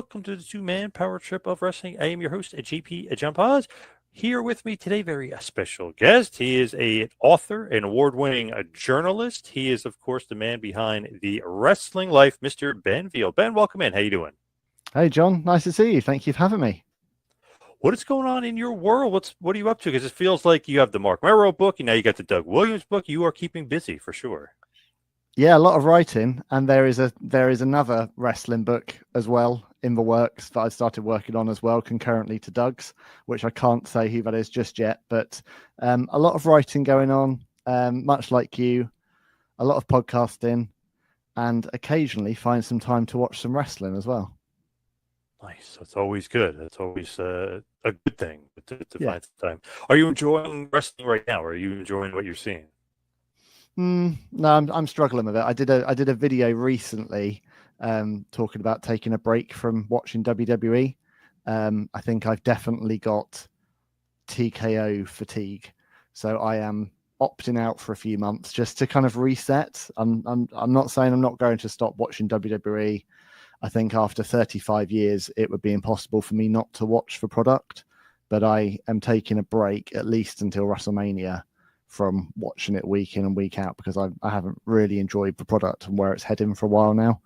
welcome to the two-man power trip of wrestling. I am your host, JP John Poz. Here with me today, very special guest. He is an author, an award-winning journalist. He is, of course, the man behind the Wrestling Life, Mr. Ben Veal. Ben, welcome in. How you doing? Hey, John. Nice to see you. Thank you for having me. What is going on in your world? What are you up to? Because it feels like you have the Marc Mero book, and now you got the Doug Williams book. You are keeping busy for sure. Yeah, a lot of writing, and there is another wrestling book as well in the works that I started working on as well, concurrently to Doug's, which I can't say who that is just yet. But a lot of writing going on, much like you, a lot of podcasting, and occasionally find some time to watch some wrestling as well. Nice. That's always good. That's always a good thing to find some time. Are you enjoying wrestling right now? Or are you enjoying what you're seeing? No, I'm struggling with it. I did a video recently talking about taking a break from watching WWE. I think I've definitely got TKO fatigue, so I am opting out for a few months just to kind of reset. I'm not saying I'm not going to stop watching WWE. I think after 35 years, it would be impossible for me not to watch the product, but I am taking a break at least until WrestleMania from watching it week in and week out, because I haven't really enjoyed the product and where it's heading for a while now.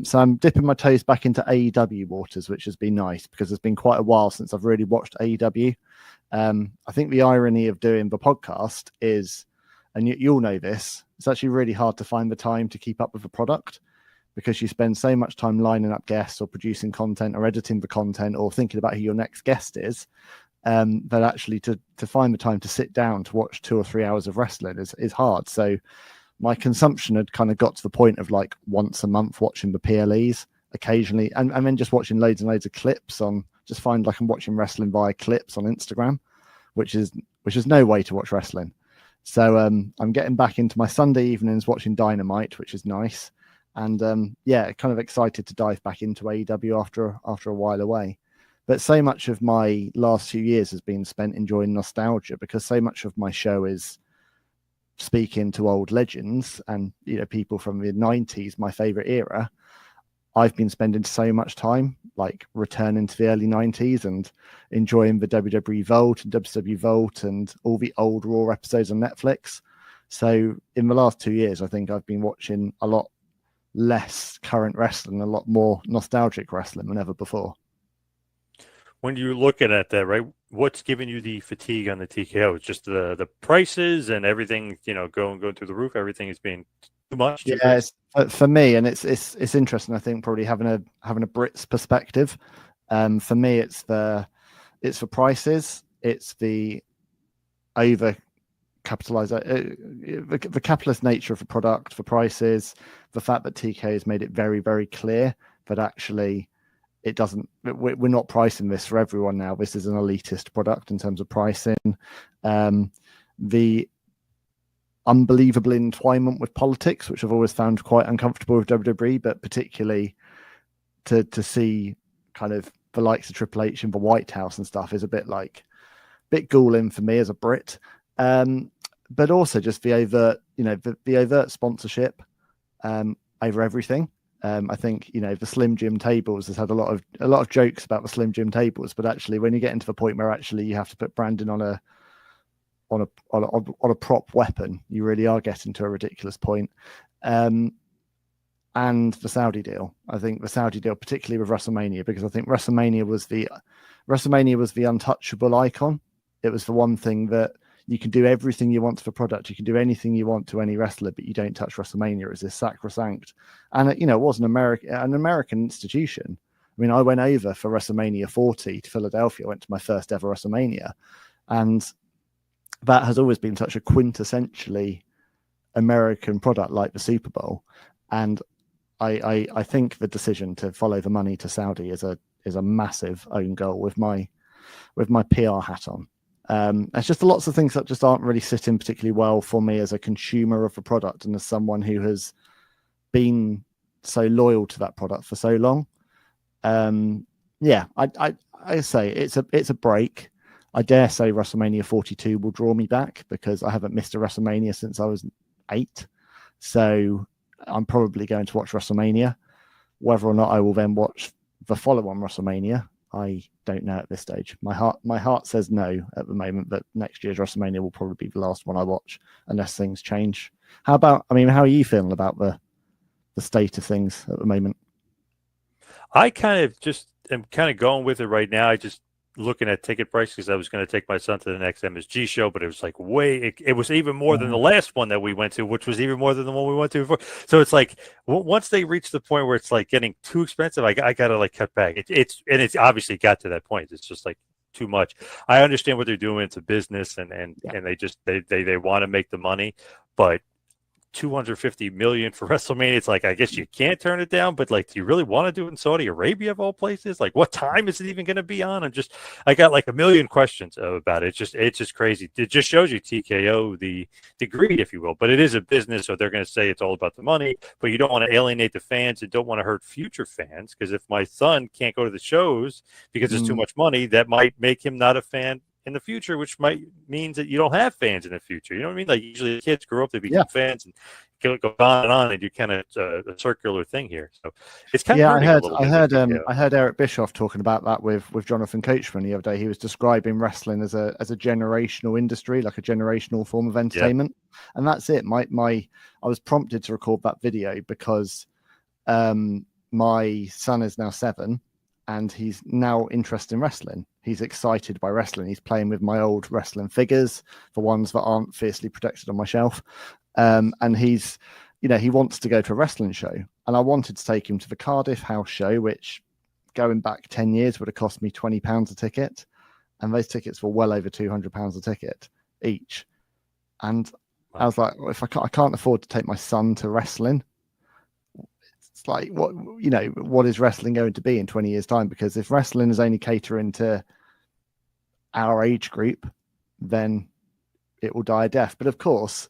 So I'm dipping my toes back into AEW waters, which has been nice because it's been quite a while since I've really watched AEW. I think the irony of doing the podcast is, and you all know this, it's actually really hard to find the time to keep up with the product because you spend so much time lining up guests or producing content or editing the content or thinking about who your next guest is. That actually to find the time to sit down to watch 2 or 3 hours of wrestling is hard. So my consumption had kind of got to the point of like once a month watching the PLEs occasionally, and then just watching loads and loads of clips on, just find like I'm watching wrestling via clips on Instagram, which is no way to watch wrestling. So I'm getting back into my Sunday evenings watching Dynamite, which is nice. And kind of excited to dive back into AEW after a while away. But so much of my last few years has been spent enjoying nostalgia, because so much of my show is speaking to old legends and, you know, people from the 90s, my favorite era. I've been spending so much time like returning to the early 90s and enjoying the WWE Vault and WCW Vault and all the old Raw episodes on Netflix. So in the last 2 years, I think I've been watching a lot less current wrestling, a lot more nostalgic wrestling than ever before. When you're looking at that, right, what's giving you the fatigue on the TKO? It's just the prices and everything, you know, going through the roof. Everything is being too much. For me, and it's interesting. I think probably having a Brit's perspective. For me, it's the prices. It's the over capitalize the capitalist nature of the product, for prices, the fact that TK has made it very, very clear that actually it doesn't, we're not pricing this for everyone now. This is an elitist product in terms of pricing. The unbelievable entwinement with politics, which I've always found quite uncomfortable with WWE, but particularly to see kind of the likes of Triple H in the White House and stuff is a bit galling for me as a Brit. But also just the overt, the overt sponsorship over everything. I think, the Slim Jim tables has had a lot of jokes about the Slim Jim tables, but actually when you get into the point where actually you have to put branding on a prop weapon, you really are getting to a ridiculous point. And the Saudi deal, I think the Saudi deal, particularly with WrestleMania, because I think WrestleMania was the untouchable icon. It was the one thing that you can do everything you want to the product. You can do anything you want to any wrestler, but you don't touch WrestleMania. It's this sacrosanct. And, it was an American institution. I mean, I went over for WrestleMania 40 to Philadelphia. I went to my first ever WrestleMania. And that has always been such a quintessentially American product like the Super Bowl. And I think the decision to follow the money to Saudi is a massive own goal with my PR hat on. It's just lots of things that just aren't really sitting particularly well for me as a consumer of a product and as someone who has been so loyal to that product for so long. I say it's a break. I dare say WrestleMania 42 will draw me back because I haven't missed a WrestleMania since I was 8. So I'm probably going to watch WrestleMania. Whether or not I will then watch the follow-on WrestleMania, I don't know at this stage. My heart says no at the moment, but next year's WrestleMania will probably be the last one I watch unless things change. How are you feeling about the state of things at the moment? I kind of just am kind of going with it right now. I just looking at ticket prices because I was going to take my son to the next MSG show, but it was like it was even more than the last one that we went to, which was even more than the one we went to before. So it's like once they reach the point where it's like getting too expensive, I got to like cut back. It's obviously got to that point. It's just like too much. I understand what they're doing. It's a business, and they just they want to make the money, but 250 million for WrestleMania. It's like, I guess you can't turn it down, but like, do you really want to do it in Saudi Arabia of all places? Like, what time is it even going to be on? I got like a million questions about it. It's just crazy. It just shows you TKO the greed, if you will, but it is a business. So they're going to say it's all about the money, but you don't want to alienate the fans and don't want to hurt future fans. Cause if my son can't go to the shows because there's too much money, that might make him not a fan in the future, which might means that you don't have fans in the future. You know what I mean? Like usually the kids grow up to become fans and go on and do kind of a circular thing here. So it's kind of hurting a little bit. I heard Eric Bischoff talking about that with Jonathan Coachman the other day. He was describing wrestling as a generational industry, like a generational form of entertainment. And that's it. I was prompted to record that video because my son is now 7 and he's now interested in wrestling. He's excited by wrestling. He's playing with my old wrestling figures, the ones that aren't fiercely protected on my shelf. And he's, he wants to go to a wrestling show. And I wanted to take him to the Cardiff house show, which going back 10 years would have cost me £20 a ticket. And those tickets were well over £200 a ticket each. And I was like, well, if I can't afford to take my son to wrestling, it's like, what is wrestling going to be in 20 years' time? Because if wrestling is only catering to our age group, then it will die a death. But of course,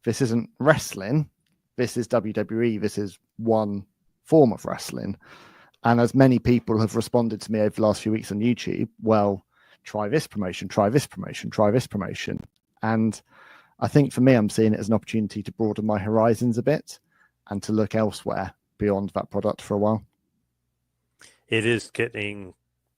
this isn't wrestling. This is WWE. This is one form of wrestling. And as many people have responded to me over the last few weeks on YouTube, well, try this promotion, try this promotion, try this promotion. And I think for me, I'm seeing it as an opportunity to broaden my horizons a bit and to look elsewhere beyond that product for a while. It is getting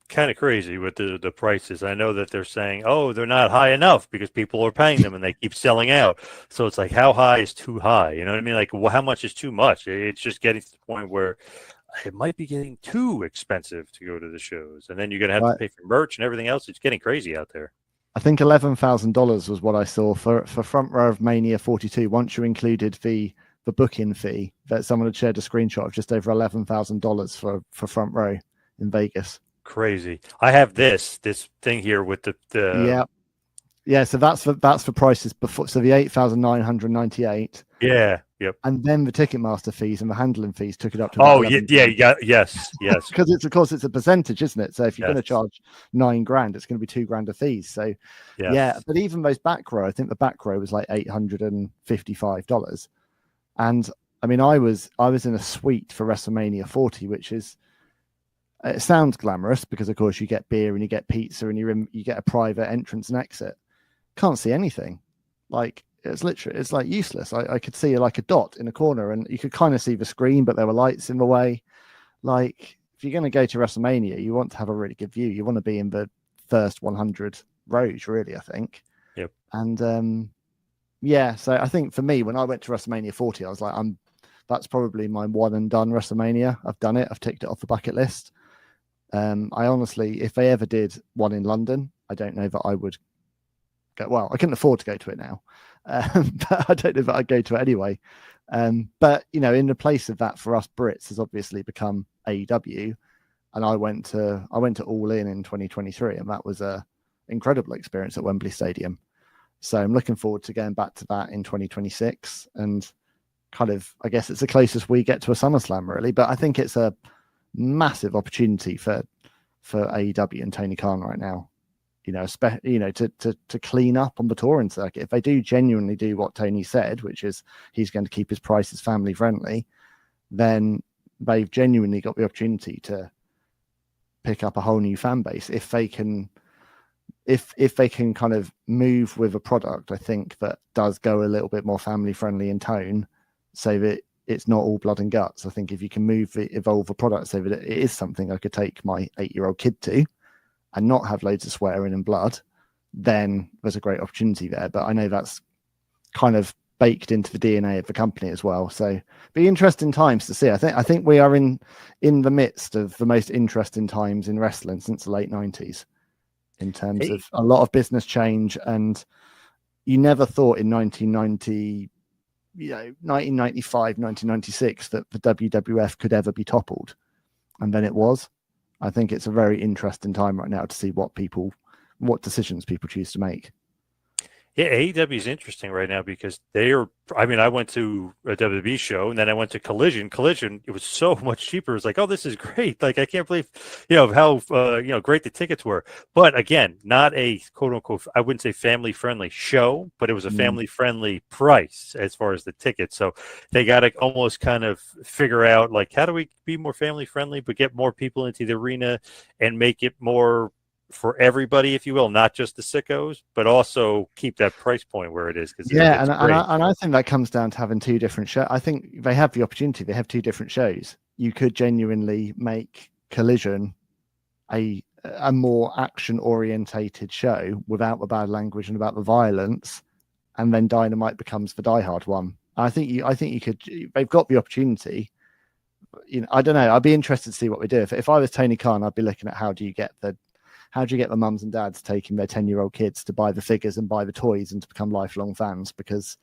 kind of crazy with the prices. I know that they're saying, oh, they're not high enough because people are paying them and they keep selling out. So it's like, how high is too high? You know what I mean? Like, well, how much is too much? It's just getting to the point where it might be getting too expensive to go to the shows. And then you're going to have to pay for merch and everything else. It's getting crazy out there. I think $11,000 was what I saw for front row of Mania 42. Once you included the booking fee, that someone had shared a screenshot of just over $11,000 for front row in Vegas. Crazy. I have this thing here with the So that's for prices before. So the 8,998. Yeah. Yep. And then the Ticketmaster fees and the handling fees took it up to. Yes. Because it's a percentage, isn't it? So if you're going to charge $9,000, it's going to be $2,000 of fees. So but even those back row, I think the back row was like $855. And I mean, I was in a suite for WrestleMania 40, which is. It sounds glamorous because, of course, you get beer and you get pizza and you get a private entrance and exit. Can't see anything. Like it's like useless. I could see like a dot in a corner and you could kind of see the screen, but there were lights in the way. Like if you're going to go to WrestleMania, you want to have a really good view. You want to be in the first 100 rows, really, I think. Yep. And so I think for me, when I went to WrestleMania 40, I was like, that's probably my one and done WrestleMania. I've done it. I've ticked it off the bucket list. I honestly, if they ever did one in London, I don't know that I would go. Well, I couldn't afford to go to it now, but I don't know that I'd go to it anyway. But in the place of that, for us Brits, has obviously become AEW, and I went to All In 2023, and that was a incredible experience at Wembley Stadium. So I'm looking forward to going back to that in 2026, and kind of, I guess it's the closest we get to a SummerSlam, really. But I think it's a massive opportunity for AEW and Tony Khan right now, to clean up on the touring circuit. If they do genuinely do what Tony said, which is he's going to keep his prices family friendly, then they've genuinely got the opportunity to pick up a whole new fan base if they can kind of move with a product, I think, that does go a little bit more family friendly in tone, so that it's not all blood and guts. I think if you can evolve the products over it is something I could take my 8-year-old kid to and not have loads of swearing and blood, then there's a great opportunity there. But I know that's kind of baked into the DNA of the company as well. So be interesting times to see. I think we are in the midst of the most interesting times in wrestling since the late 90s in terms of a lot of business change. And you never thought in 1990, 1995, 1996 that the WWF could ever be toppled. And then it was. I think it's a very interesting time right now to see what decisions people choose to make. Yeah, AEW is interesting right now because I went to a WWE show and then I went to Collision. Collision, it was so much cheaper. It was like, oh, this is great. Like, I can't believe, how, great the tickets were. But again, not a quote unquote, I wouldn't say family friendly show, but it was a family friendly price as far as the tickets. So they got to almost kind of figure out, like, how do we be more family friendly, but get more people into the arena and make it more for everybody, if you will, not just the sickos, but also keep that price point where it is. Because and I think that comes down to having two different shows. I think they have the opportunity. They have two different shows. You could genuinely make Collision a more action orientated show without the bad language and about the violence, and then Dynamite becomes the Die Hard one. I think you could. They've got the opportunity. I don't know. I'd be interested to see what we do. If I was Tony Khan, I'd be looking at how do you get the mums and dads taking their 10-year-old kids to buy the figures and buy the toys and to become lifelong fans, because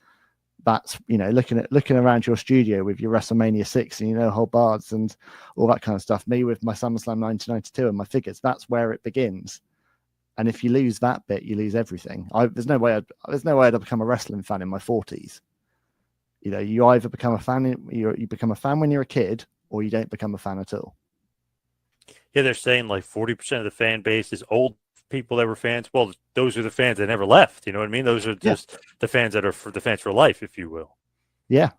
that's, looking around your studio with your WrestleMania 6 and, whole bars and all that kind of stuff. Me with my SummerSlam 1992 and my figures, that's where it begins. And if you lose that bit, you lose everything. There's no way I'd become a wrestling fan in my 40s. You either become a fan, you become a fan when you're a kid, or you don't become a fan at all. Yeah, they're saying like 40% of the fan base is old people that were fans. Well, those are the fans that never left. You know what I mean? Those are just the fans that are the fans for life, if you will. Yeah.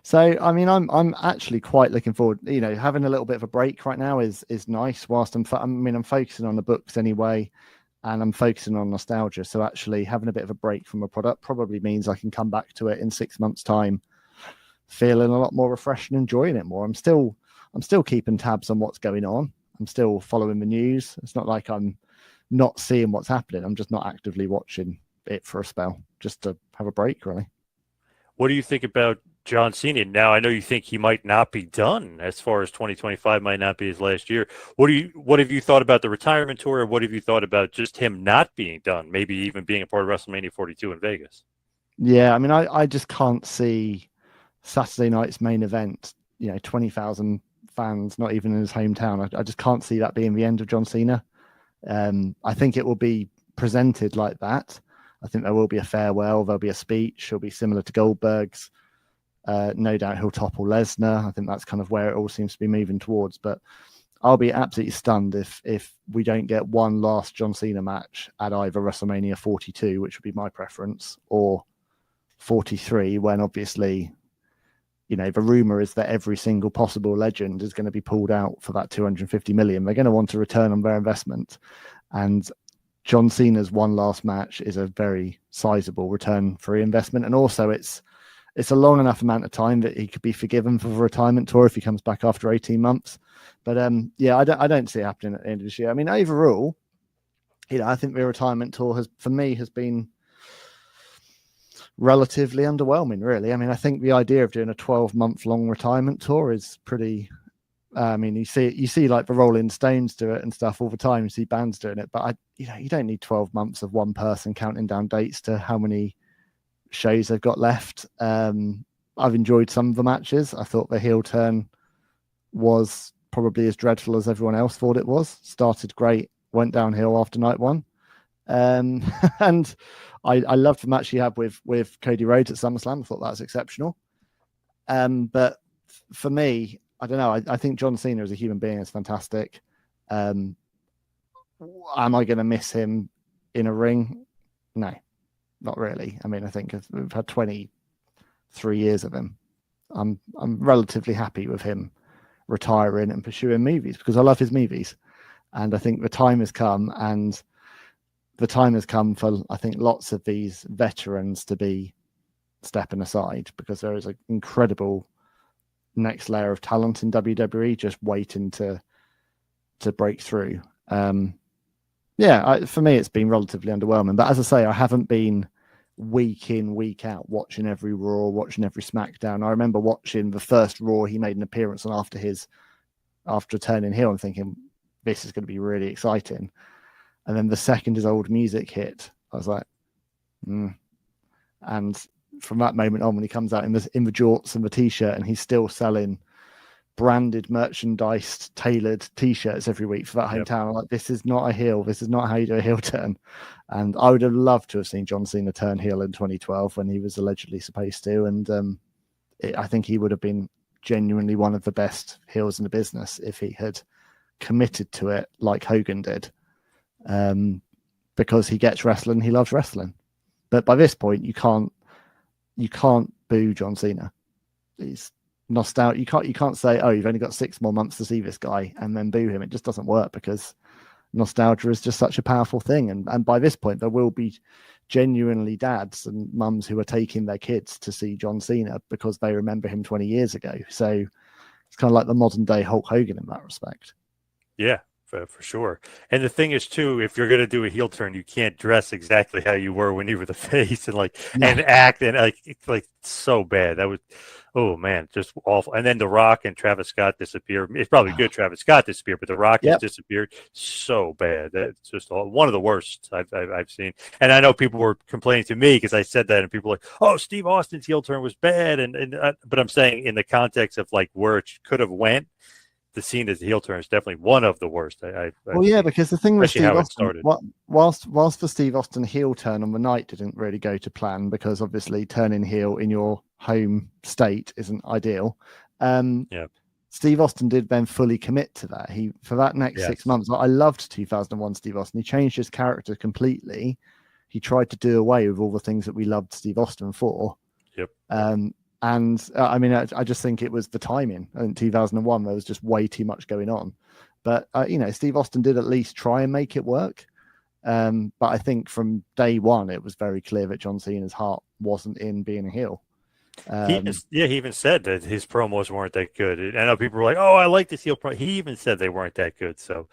So, I mean, I'm actually quite looking forward. Having a little bit of a break right now is nice. Whilst I'm focusing on the books anyway, and I'm focusing on nostalgia. So actually having a bit of a break from a product probably means I can come back to it in 6 months' time, feeling a lot more refreshed and enjoying it more. I'm still keeping tabs on what's going on. I'm still following the news. It's not like I'm not seeing what's happening. I'm just not actively watching it for a spell, just to have a break, really. What do you think about John Cena? Now, I know you think he might not be done, as far as 2025 might not be his last year. What have you thought about the retirement tour? Or what have you thought about just him not being done, maybe even being a part of WrestleMania 42 in Vegas? Yeah, I mean, I just can't see Saturday night's main event, 20,000 fans, not even in his hometown. I just can't see that being the end of John Cena. I think it will be presented like that. I think there will be a farewell. There'll be a speech. It'll be similar to Goldberg's. No doubt he'll topple Lesnar. I think that's kind of where it all seems to be moving towards. But I'll be absolutely stunned if we don't get one last John Cena match at either WrestleMania 42, which would be my preference, or 43, when obviously, the rumor is that every single possible legend is going to be pulled out for that 250 million. They're going to want to return on their investment. And John Cena's one last match is a very sizable return for investment. And also it's a long enough amount of time that he could be forgiven for the retirement tour if he comes back after 18 months. But I don't see it happening at the end of this year. I mean, overall, I think the retirement tour has been relatively underwhelming, really. I mean, I think the idea of doing a 12-month long retirement tour is pretty. You see like the Rolling Stones do it and stuff all the time. You see bands doing it, but you don't need 12 months of one person counting down dates to how many shows they've got left. I've enjoyed some of the matches. I thought the heel turn was probably as dreadful as everyone else thought it was. Started great, went downhill after night one. And I loved the match he had with Cody Rhodes at SummerSlam. I thought that was exceptional. But for me, I don't know. I think John Cena as a human being is fantastic. Am I going to miss him in a ring? No, not really. I mean, I think we've had 23 years of him. I'm relatively happy with him retiring and pursuing movies because I love his movies. And I think the time has come, and the time has come for, I think, lots of these veterans to be stepping aside, because there is an incredible next layer of talent in WWE, just waiting to break through. For me, it's been relatively underwhelming. But as I say, I haven't been week in, week out watching every Raw, watching every SmackDown. I remember watching the first Raw he made an appearance on after turning heel and thinking, this is going to be really exciting. And then the second his old music hit, I was like, And from that moment on, when he comes out in the jorts and the t-shirt, and he's still selling branded, merchandise, tailored t-shirts every week for that hometown, I'm like, this is not a heel. This is not how you do a heel turn. And I would have loved to have seen John Cena turn heel in 2012 when he was allegedly supposed to. And I think he would have been genuinely one of the best heels in the business if he had committed to it like Hogan did. Because he gets wrestling, he loves wrestling. But by this point, you can't boo John Cena. He's nostalgic. You can't say, oh, you've only got 6 more months to see this guy and then boo him. It just doesn't work, because nostalgia is just such a powerful thing. And by this point, there will be genuinely dads and mums who are taking their kids to see John Cena because they remember him 20 years ago. So it's kind of like the modern day Hulk Hogan in that respect. Yeah. For sure. And the thing is too, if you're going to do a heel turn, you can't dress exactly how you were when you were the face and and act and like so bad. That was, oh man, just awful. And then The Rock and Travis Scott disappear. It's probably good Travis Scott disappeared, but The Rock has disappeared so bad. That's just one of the worst I've seen. And I know people were complaining to me because I said that, and people were like, oh, Steve Austin's heel turn was bad. But I'm saying in the context of like where it could have went, the scene as the heel turn is definitely one of the worst. Because the thing with Steve Austin, whilst the Steve Austin heel turn on the night didn't really go to plan, because obviously turning heel in your home state isn't ideal. Steve Austin did then fully commit to that. He, for that next 6 months, I loved 2001 Steve Austin. He changed his character completely. He tried to do away with all the things that we loved Steve Austin for. And I mean, I just think it was the timing. In 2001, there was just way too much going on. But, Steve Austin did at least try and make it work. But I think from day one, it was very clear that John Cena's heart wasn't in being a heel. He even said that his promos weren't that good. I know people were like, oh, I like this heel promo. He even said they weren't that good. So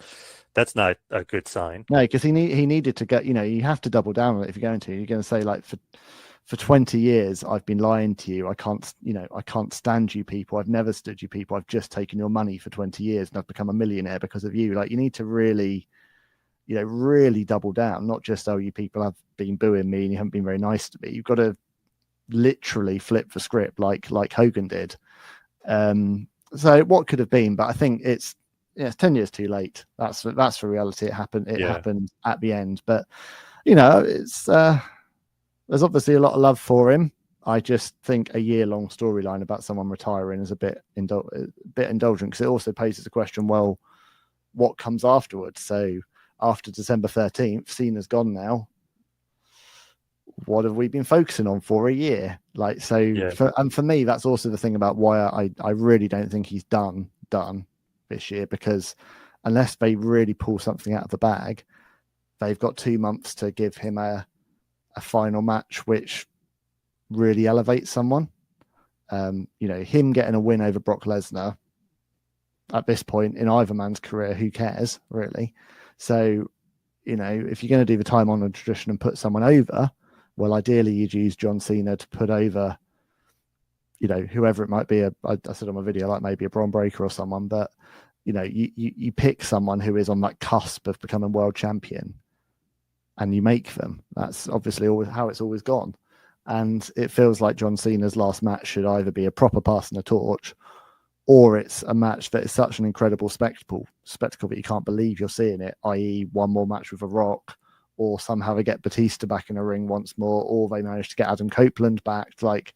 that's not a good sign. No, because he needed to get, you have to double down on it if you're going to. You're going to say, like, for 20 years, I've been lying to you. I can't stand you people. I've never stood you people. I've just taken your money for 20 years and I've become a millionaire because of you. Like, you need to really, really double down, not just, oh, you people have been booing me and you haven't been very nice to me. You've got to literally flip the script like Hogan did. So what could have been, but I think it's 10 years too late. That's the reality. It happened at the end, but it's, there's obviously a lot of love for him. I just think a year-long storyline about someone retiring is a bit indulgent, because it also poses a question, well, what comes afterwards? So after December 13th, Cena's gone now. What have we been focusing on for a year? For me, that's also the thing about why I really don't think he's done this year, because unless they really pull something out of the bag, they've got 2 months to give him a final match which really elevates someone. Him getting a win over Brock Lesnar at this point in either man's career, who cares really? So, if you're going to do the time-honored tradition and put someone over, well, ideally you'd use John Cena to put over, whoever it might be. I said on my video, like maybe a Braun Breaker or someone, but you pick someone who is on that cusp of becoming world champion, and you make them. That's obviously always how it's always gone. And it feels like John Cena's last match should either be a proper passing a torch, or it's a match that is such an incredible spectacle that you can't believe you're seeing it, i.e. one more match with a Rock, or somehow they get Batista back in a ring once more, or they manage to get Adam Copeland back, like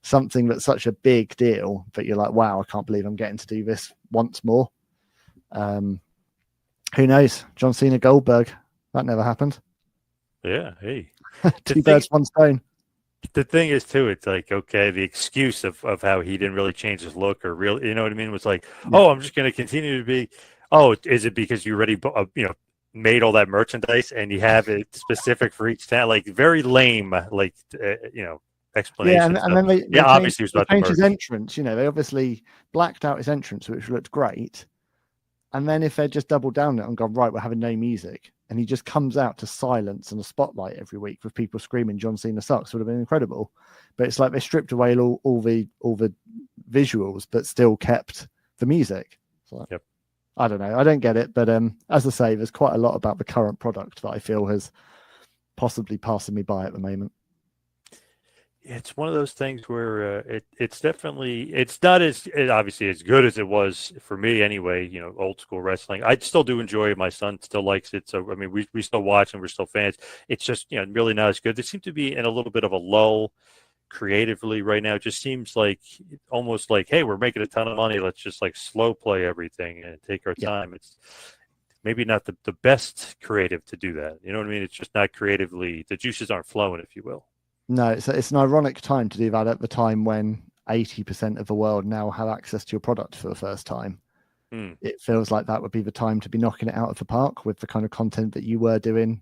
something that's such a big deal that you're like, wow, I can't believe I'm getting to do this once more. Who knows? John Cena Goldberg, that never happened. Yeah, hey. Two birds, one stone. The thing is, too, it's like, okay, the excuse of how he didn't really change his look or really, you know what I mean, was like, oh, I'm just going to continue to be, oh, is it because you already, made all that merchandise and you have it specific for each town? Like, very lame, Yeah, explanation and stuff. then Yeah, obviously it was they about the changed his merch. entrance. They obviously blacked out his entrance, which looked great. And then if they just doubled down on it and gone, right, we're having no music, and he just comes out to silence and a spotlight every week with people screaming John Cena sucks, would have been incredible. But it's like they stripped away all the visuals, but still kept the music. So, Yep. I don't know. I don't get it. But as I say, there's quite a lot about the current product that I feel has possibly passing me by at the moment. It's one of those things where it's definitely it's not obviously as good as it was for me anyway. Old school wrestling. I still do enjoy it. My son still likes it. So I mean, we still watch and we're still fans. It's just really not as good. They seem to be in a little bit of a lull creatively right now. It just seems like almost like, hey, we're making a ton of money. Let's just like slow play everything and take our time. It's maybe not the best creative to do that. You know what I mean? It's just not creatively. The juices aren't flowing, if you will. No, it's an ironic time to do that at the time when 80% of the world now have access to your product for the first time. It feels like that would be the time to be knocking it out of the park with the kind of content that you were doing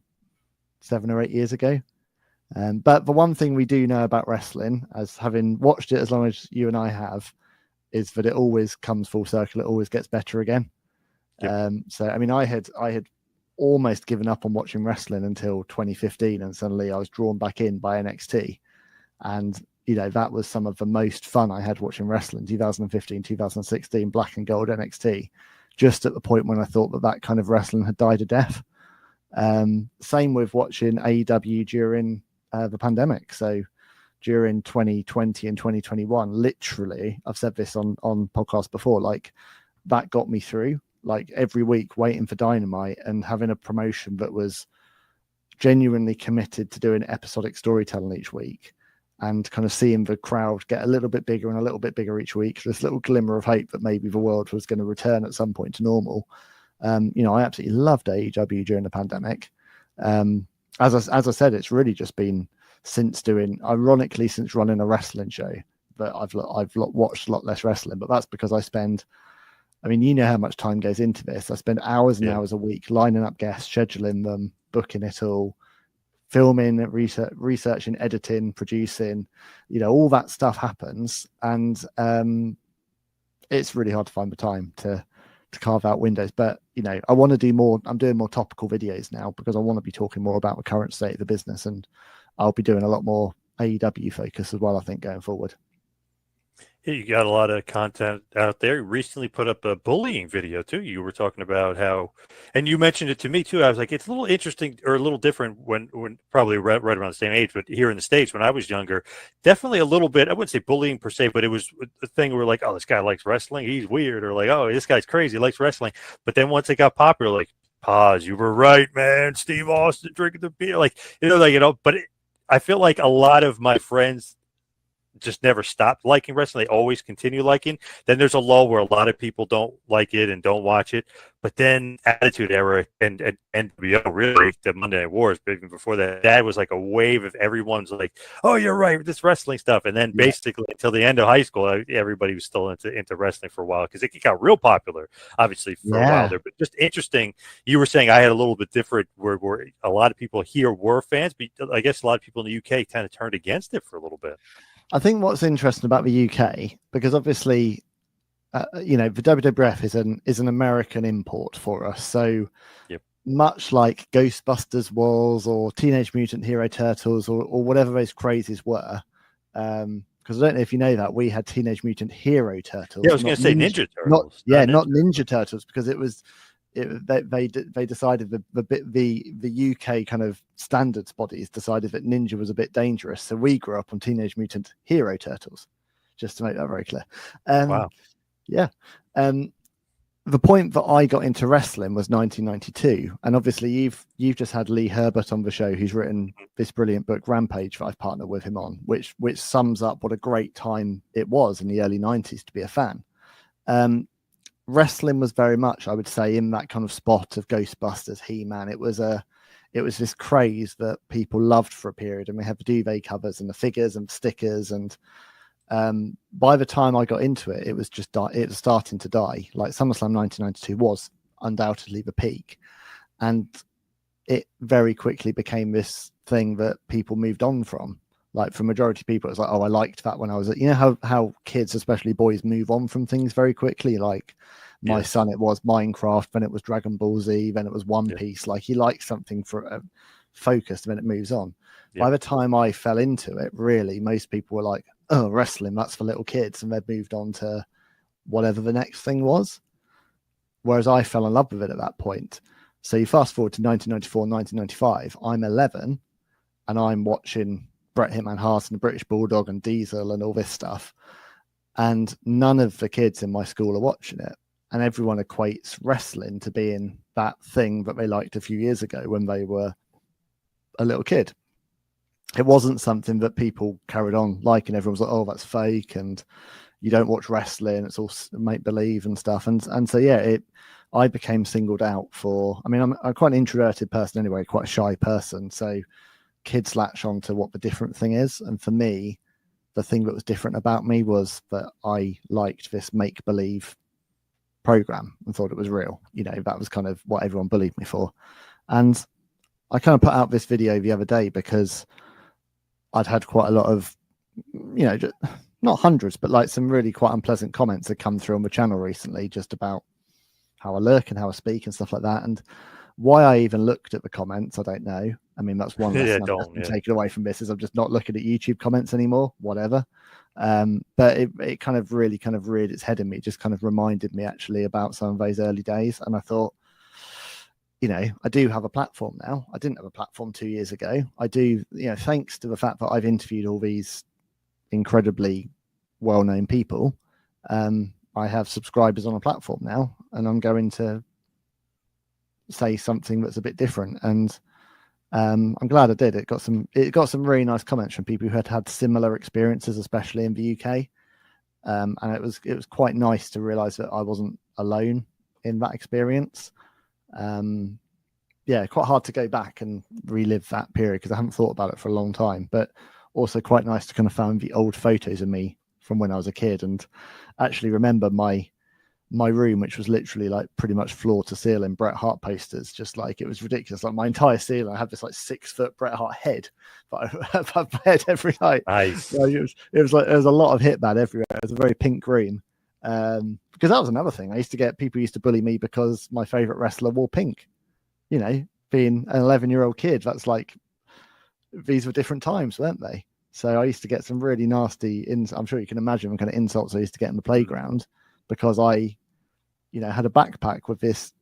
7 or 8 years ago. But the one thing we do know about wrestling, as having watched it as long as you and I have, is that it always comes full circle. It always gets better again. Yep. So, I mean, I had almost given up on watching wrestling until 2015, and suddenly I was drawn back in by NXT. And, that was some of the most fun I had watching wrestling, 2015, 2016, black and gold NXT, just at the point when I thought that kind of wrestling had died a death. Same with watching AEW during the pandemic. So during 2020 and 2021, literally, I've said this on podcasts before, like that got me through. Like every week waiting for Dynamite and having a promotion that was genuinely committed to doing episodic storytelling each week, and kind of seeing the crowd get a little bit bigger and a little bit bigger each week. This little glimmer of hope that maybe the world was going to return at some point to normal. I absolutely loved AEW during the pandemic. As I said, it's really just been since running a wrestling show that I've watched a lot less wrestling, but that's because you know how much time goes into this. I spend hours and hours a week lining up guests, scheduling them, booking it all, filming, researching, editing, producing, all that stuff happens. And it's really hard to find the time to carve out windows. But, I want to do more. I'm doing more topical videos now because I want to be talking more about the current state of the business. And I'll be doing a lot more AEW focus as well, I think, going forward. You got a lot of content out there. You recently put up a bullying video too. You were talking about how, and you mentioned it to me too. I was like, it's a little interesting or a little different when probably right around the same age, but here in the States when I was younger, definitely a little bit, I wouldn't say bullying per se, but it was a thing where like, oh, this guy likes wrestling. He's weird. Or like, oh, this guy's crazy. He likes wrestling. But then once it got popular, like, Poz, you were right, man. Steve Austin drinking the beer. But I feel like a lot of my friends just never stopped liking wrestling. They always continue liking. Then there's a lull where a lot of people don't like it and don't watch it. But then Attitude Era and NWO, really, the Monday Night Wars, but even before that was like a wave of everyone's like, oh, you're right with this wrestling stuff. And then basically until the end of high school, everybody was still into wrestling for a while because it got real popular, obviously, for a while there. But just interesting. You were saying I had a little bit different where a lot of people here were fans, but I guess a lot of people in the UK kind of turned against it for a little bit. I think what's interesting about the UK, because obviously, the WWF is an American import for us. So much like Ghostbusters was, or Teenage Mutant Hero Turtles, or whatever those crazes were. Because I don't know if you know that we had Teenage Mutant Hero Turtles. Yeah, I was going to say Ninja Turtles. Not Ninja Turtles, because they decided the UK kind of standards bodies decided that Ninja was a bit dangerous, so we grew up on Teenage Mutant Hero Turtles, just to make that very clear. Wow. The point that I got into wrestling was 1992, and obviously you've just had Lee Herbert on the show, who's written this brilliant book Rampage that I've partnered with him on, which sums up what a great time it was in the early 90s to be a fan. Wrestling was very much, I would say, in that kind of spot of Ghostbusters, He-Man. It was this craze that people loved for a period, and we had the duvet covers and the figures and stickers. And by the time I got into it, it was starting to die. Like SummerSlam 1992 was undoubtedly the peak, and it very quickly became this thing that people moved on from. Like for majority of people, it's like, oh, I liked that when I was, you know, how kids, especially boys, move on from things very quickly. Like my son, it was Minecraft, then it was Dragon Ball Z, then it was One Piece. Like he likes something for focused, and then it moves on. By the time I fell into it, really, most people were like, oh, wrestling, that's for little kids, and they'd moved on to whatever the next thing was. Whereas I fell in love with it at that point. So you fast forward to 1994, 1995, I'm 11 and I'm watching Bret Hitman Hart and the British Bulldog and Diesel and all this stuff. And none of the kids in my school are watching it. And everyone equates wrestling to being that thing that they liked a few years ago when they were a little kid. It wasn't something that people carried on liking. Everyone's like, oh, that's fake, and you don't watch wrestling, it's all make believe and stuff. And so yeah, I became singled out for, I mean, I'm quite an introverted person anyway, quite a shy person. So kids latch on to what the different thing is. And for me, the thing that was different about me was that I liked this make believe program and thought it was real. You know, that was kind of what everyone bullied me for. And I kind of put out this video the other day because I'd had quite a lot of, you know, not hundreds, but like some really quite unpleasant comments had come through on the channel recently, just about how I look and how I speak and stuff like that. And why I even looked at the comments, I don't know. I mean, that's one lesson I've been taken away from this, is I'm just not looking at YouTube comments anymore, whatever. But it kind of really kind of reared its head in me, just kind of reminded me actually about some of those early days. And I thought, you know, I do have a platform now. I didn't have a platform 2 years ago. I do, you know, thanks to the fact that I've interviewed all these incredibly well-known people, I have subscribers on a platform now, and I'm going to say something that's a bit different. And I'm glad I did. It got some really nice comments from people who had similar experiences, especially in the UK. And it was quite nice to realize that I wasn't alone in that experience. Yeah, quite hard to go back and relive that period because I haven't thought about it for a long time, but also quite nice to kind of find the old photos of me from when I was a kid and actually remember my room, which was literally like pretty much floor to ceiling Bret Hart posters. Just like, it was ridiculous. Like my entire ceiling, I had this like 6 foot Bret Hart head that I have my head every night. Nice. So it was like, there was a lot of Hitman everywhere. It was a very pink green. Because that was another thing. People used to bully me because my favorite wrestler wore pink. You know, being an 11-year-old kid, that's like, these were different times, weren't they? So I used to get some really nasty, I'm sure you can imagine, kind of insults I used to get in the playground because I, you know, had a backpack with this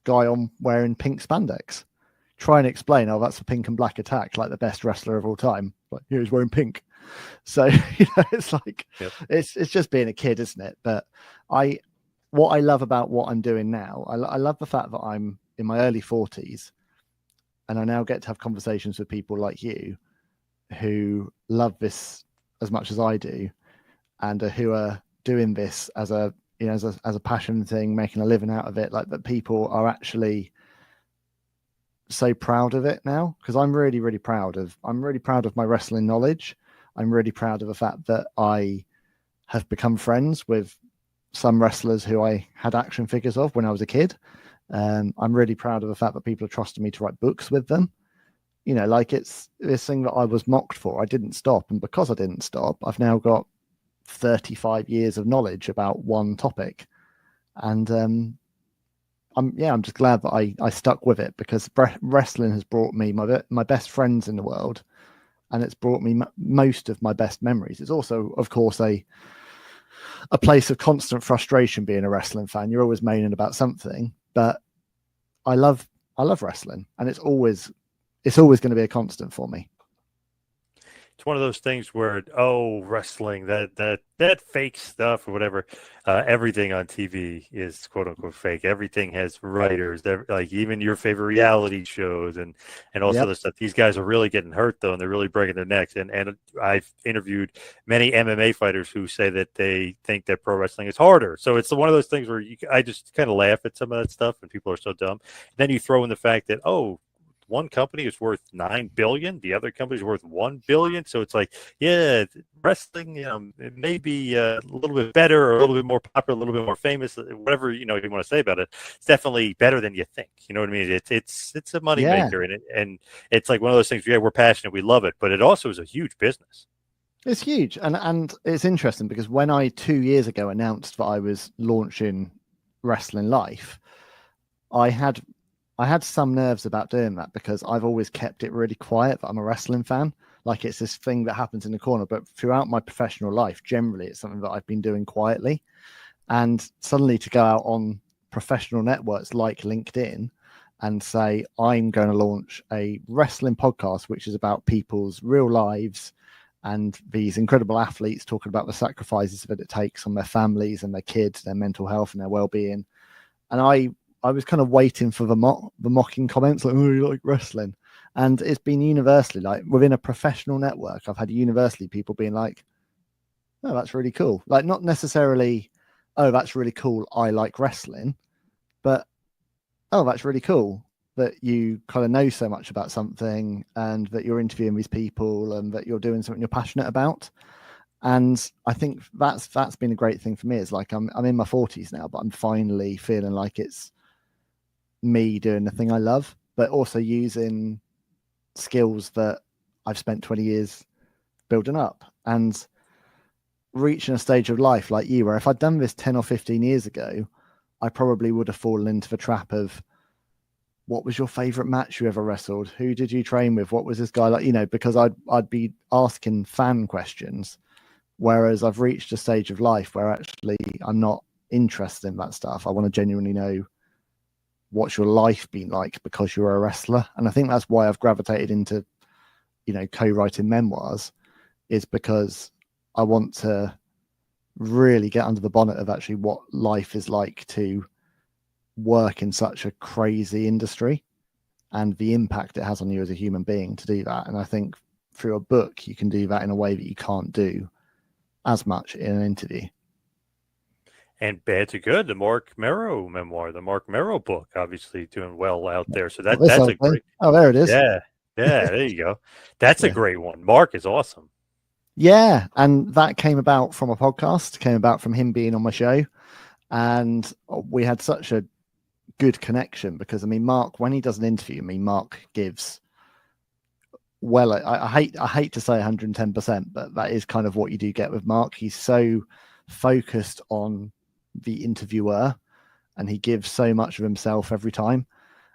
guy on wearing pink spandex. Try and explain, oh, that's a pink and black attack, like the best wrestler of all time. Like, he was wearing pink. So, you know, it's like, it's just being a kid, isn't it? But what I love about what I'm doing now, I love the fact that I'm in my early 40s and I now get to have conversations with people like you who love this as much as I do and who are doing this as a, you know, as a passion thing, making a living out of it. Like, that people are actually so proud of it now, because I'm really proud of my wrestling knowledge. I'm really proud of the fact that I have become friends with some wrestlers who I had action figures of when I was a kid. I'm really proud of the fact that people are trusting me to write books with them. You know, like, it's this thing that I was mocked for. I didn't stop. And because I didn't stop, I've now got 35 years of knowledge about one topic. And I'm just glad that I stuck with it, because wrestling has brought me my best friends in the world, and it's brought me most of my best memories. It's also, of course, a place of constant frustration being a wrestling fan. You're always moaning about something, but I love wrestling, and it's always going to be a constant for me. It's one of those things where, wrestling, that fake stuff or whatever, everything on TV is quote unquote fake. Everything has writers, like even your favorite reality shows and all this other stuff. These guys are really getting hurt though, and they're really breaking their necks. And I've interviewed many MMA fighters who say that they think that pro wrestling is harder. So it's one of those things where I just kind of laugh at some of that stuff, and people are so dumb. And then you throw in the fact that, one company is worth $9 billion, the other company is worth $1 billion. So it's like, yeah, wrestling, it may be a little bit better or a little bit more popular, a little bit more famous, whatever you want to say about it. It's definitely better than you think. You know what I mean? It's a moneymaker, and it's like one of those things. Yeah, we're passionate, we love it, but it also is a huge business. It's huge, and it's interesting because when I 2 years ago announced that I was launching Wrestling Life, I had some nerves about doing that because I've always kept it really quiet that I'm a wrestling fan. Like it's this thing that happens in the corner, but throughout my professional life, generally it's something that I've been doing quietly. And suddenly to go out on professional networks like LinkedIn and say, I'm going to launch a wrestling podcast, which is about people's real lives and these incredible athletes talking about the sacrifices that it takes on their families and their kids, their mental health and their well-being. And I was kind of waiting for the mocking comments like, oh, you like wrestling. And it's been universally, like within a professional network, I've had universally people being like, oh, that's really cool. Like not necessarily, oh, that's really cool, I like wrestling, but oh, that's really cool that you kind of know so much about something and that you're interviewing these people and that you're doing something you're passionate about. And I think that's been a great thing for me. It's like I'm in my 40s now, but I'm finally feeling like it's me doing the thing I love, but also using skills that I've spent 20 years building up and reaching a stage of life like you, where if I'd done this 10 or 15 years ago, I probably would have fallen into the trap of, what was your favorite match you ever wrestled? Who did you train with? What was this guy like? Because I'd be asking fan questions, whereas I've reached a stage of life where actually I'm not interested in that stuff. I want to genuinely know what's your life been like because you're a wrestler. And I think that's why I've gravitated into, co-writing memoirs, is because I want to really get under the bonnet of actually what life is like to work in such a crazy industry and the impact it has on you as a human being to do that. And I think through a book, you can do that in a way that you can't do as much in an interview. And Bad to Good, the Marc Mero memoir, the Marc Mero book, obviously doing well out there. So that's a great. Oh, there it is. Yeah, there you go. That's a great one. Marc is awesome. Yeah, and that came about from a podcast, came about from him being on my show. And we had such a good connection because, Marc, when he does an interview, Marc gives, well, I hate to say 110%, but that is kind of what you do get with Marc. He's so focused on the interviewer and he gives so much of himself every time.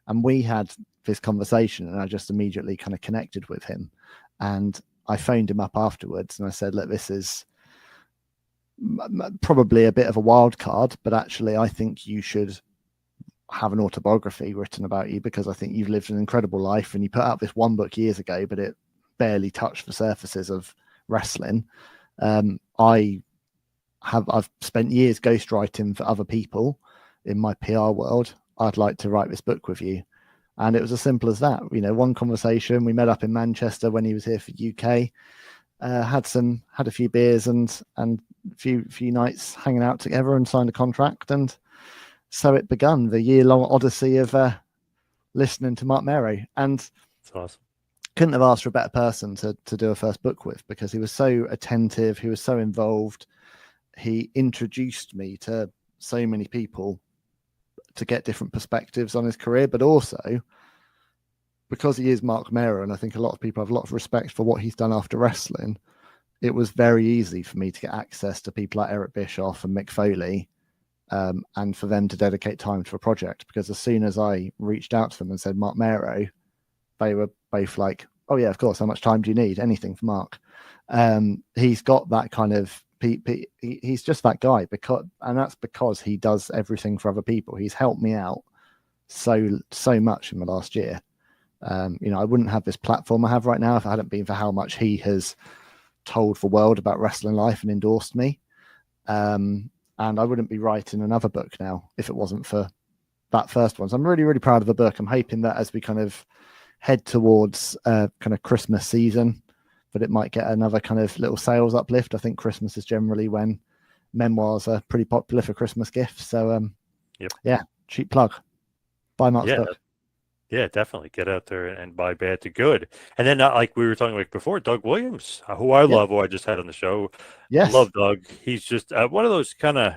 And we had this conversation and I just immediately kind of connected with him. And I phoned him up afterwards and I said, look, this is probably a bit of a wild card, but actually I think you should have an autobiography written about you because I think you've lived an incredible life and you put out this one book years ago, but it barely touched the surfaces of wrestling. I've spent years ghostwriting for other people in my PR world. I'd like to write this book with you. And it was as simple as that. One conversation, we met up in Manchester when he was here for UK, had a few beers and a few nights hanging out together and signed a contract. And so it began the year-long odyssey of listening to Marc Mero. And that's awesome. Couldn't have asked for a better person to do a first book with because he was so attentive. He was so involved. He introduced me to so many people to get different perspectives on his career, but also because he is Marc Mero, and I think a lot of people have a lot of respect for what he's done after wrestling, it was very easy for me to get access to people like Eric Bischoff and Mick Foley, and for them to dedicate time to a project. Because as soon as I reached out to them and said Marc Mero, they were both like, oh yeah, of course, how much time do you need? Anything for Marc. He's got that kind of, he's just that guy, and that's because he does everything for other people. He's helped me out so much in the last year. I wouldn't have this platform I have right now if it hadn't been for how much he has told the world about Wrestling Life and endorsed me. And I wouldn't be writing another book now if it wasn't for that first one. So I'm really, really proud of the book. I'm hoping that as we kind of head towards kind of Christmas season, that it might get another kind of little sales uplift. I think Christmas is generally when memoirs are pretty popular for Christmas gifts. So, yeah, cheap plug. Buy Marc's book. Yeah, definitely get out there and buy Bad to Good. And then, like we were talking like before, Doug Williams, who I Yep. love, who I just had on the show. Yes. Love Doug. He's just one of those kind of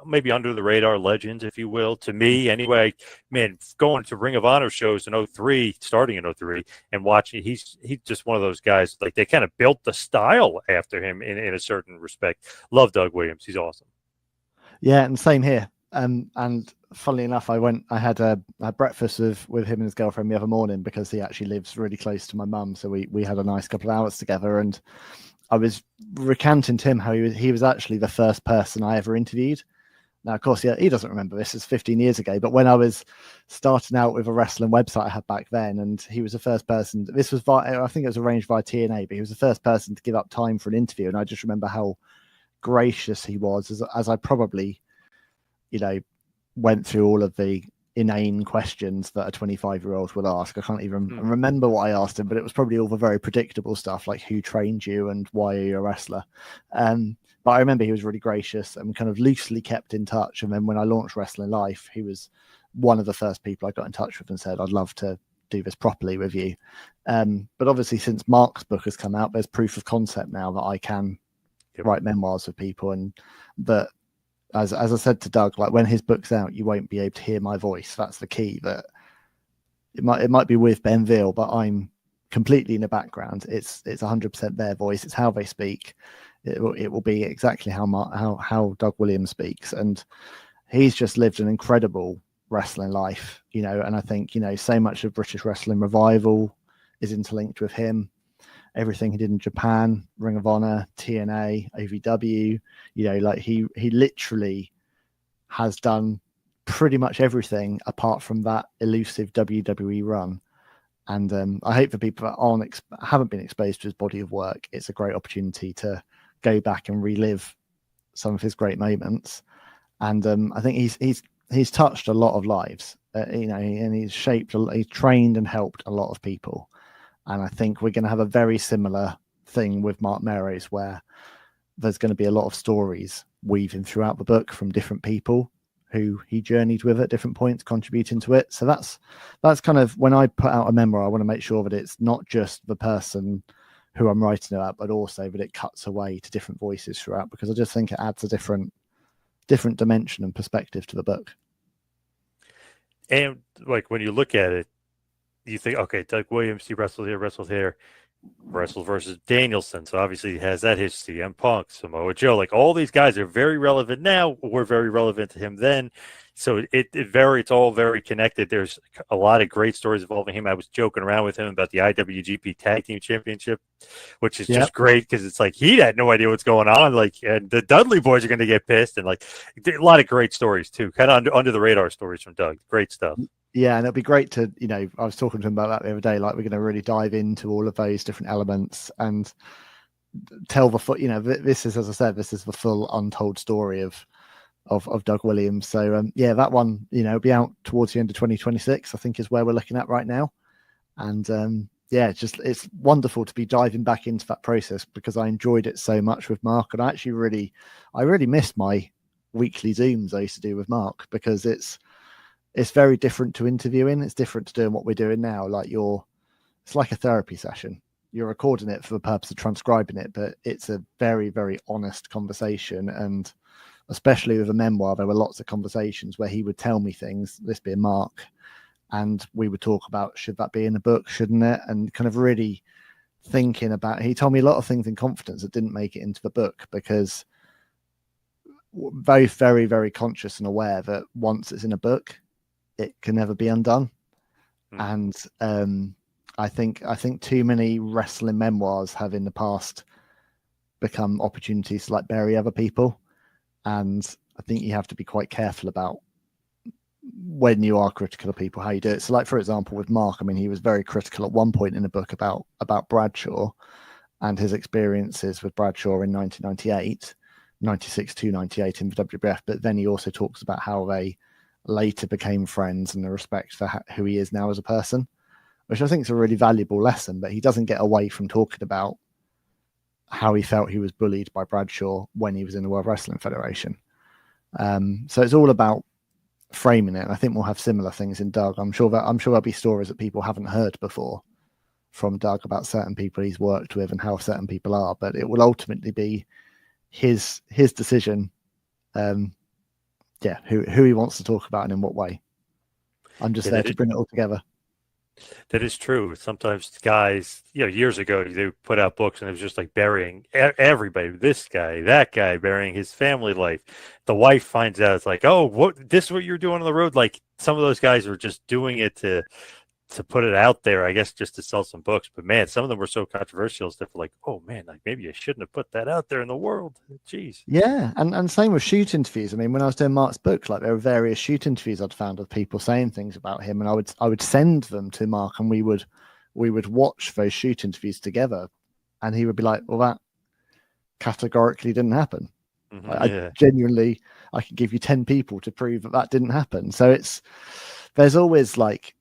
maybe under the radar legends, if you will, to me anyway. Man, going to Ring of Honor shows in '03, starting in '03, and watching, he's just one of those guys, like they kind of built the style after him in a certain respect. Love Doug Williams. He's awesome. Yeah, and same here. And funnily enough, I had a breakfast with him and his girlfriend the other morning because he actually lives really close to my mum. So we had a nice couple of hours together, and I was recanting to him how he was actually the first person I ever interviewed. Now, of course, yeah, he doesn't remember this. It's 15 years ago. But when I was starting out with a wrestling website I had back then, and he was the first person. This was I think it was arranged by TNA, but he was the first person to give up time for an interview. And I just remember how gracious he was, as I probably, went through all of the inane questions that a 25-year-old would ask. I can't even remember what I asked him, but it was probably all the very predictable stuff like who trained you and why are you a wrestler. But I remember he was really gracious and kind of loosely kept in touch. And then when I launched Wrestling Life, he was one of the first people I got in touch with and said, I'd love to do this properly with you. But obviously, since Marc's book has come out, there's proof of concept now that I can write memoirs with people. And that, as I said to Doug, like when his book's out, you won't be able to hear my voice. That's the key. That it might be with Ben Veal, but I'm completely in the background. It's 100% their voice. It's how they speak. It will be exactly how Doug Williams speaks, and he's just lived an incredible wrestling life, and I think, so much of British wrestling revival is interlinked with him. Everything he did in Japan, Ring of Honor, TNA, OVW, like he literally has done pretty much everything apart from that elusive WWE run. And I hope for people that haven't been exposed to his body of work, it's a great opportunity to go back and relive some of his great moments. And I think he's touched a lot of lives, and he's trained and helped a lot of people. And I think we're going to have a very similar thing with Marc Mero's, where there's going to be a lot of stories weaving throughout the book from different people who he journeyed with at different points, contributing to it. So that's kind of, when I put out a memoir, I want to make sure that it's not just the person who I'm writing about, but also that it cuts away to different voices throughout, because I just think it adds a different dimension and perspective to the book. And like when you look at it, you think, okay, Doug Williams, he wrestled here, wrestled versus Danielson. So obviously he has that history. CM Punk, Samoa Joe, like all these guys are very relevant now, were very relevant to him then. So it's all very connected. There's a lot of great stories involving him. I was joking around with him about the IWGP Tag Team Championship, which is just great because it's like he had no idea what's going on. Like, and the Dudley boys are going to get pissed, and like a lot of great stories too, kind of under the radar stories from Doug. Great stuff. Yeah, and it'll be great to, I was talking to him about that the other day. Like, we're going to really dive into all of those different elements and tell this is, as I said, this is the full untold story of Doug Williams. So yeah, that one, it'll be out towards the end of 2026, I think, is where we're looking at right now. And yeah, it's wonderful to be diving back into that process, because I enjoyed it so much with Marc, and I really miss my weekly Zooms I used to do with Marc, because it's very different to interviewing. It's different to doing what we're doing now. Like it's like a therapy session. You're recording it for the purpose of transcribing it, but it's a very, very honest conversation. And especially with a memoir, there were lots of conversations where he would tell me things, this being Marc, and we would talk about, should that be in a book, shouldn't it? And kind of really thinking about, he told me a lot of things in confidence that didn't make it into the book, because both very, very conscious and aware that once it's in a book, it can never be undone. And I think too many wrestling memoirs have in the past become opportunities to like bury other people. And I think you have to be quite careful about when you are critical of people, how you do it. So like, for example, with Marc, I mean, he was very critical at one point in the book about Bradshaw and his experiences with Bradshaw in 1998, 96 to 98 in the WWF. But then he also talks about how they later became friends and the respect for who he is now as a person, which I think is a really valuable lesson. But he doesn't get away from talking about how he felt he was bullied by Bradshaw when he was in the World Wrestling Federation. So it's all about framing it. And I think we'll have similar things in Doug. I'm sure there'll be stories that people haven't heard before from Doug about certain people he's worked with and how certain people are, but it will ultimately be his decision. Who he wants to talk about and in what way. I'm just there to bring it all together. That is true. Sometimes guys, years ago, they put out books and it was just like burying everybody, this guy, that guy, burying his family life. The wife finds out, it's like, oh, this is what you're doing on the road? Like, some of those guys were just doing it to put it out there, I guess, just to sell some books. But man, some of them were so controversial that were like, oh man, like maybe I shouldn't have put that out there in the world. Jeez. Yeah, and same with shoot interviews. I mean, when I was doing Marc's book, like there were various shoot interviews I'd found of people saying things about him, and I would send them to Marc, and we would watch those shoot interviews together, and he would be like, well, that categorically didn't happen. Mm-hmm, I genuinely, I can give you 10 people to prove that didn't happen. So there's always like,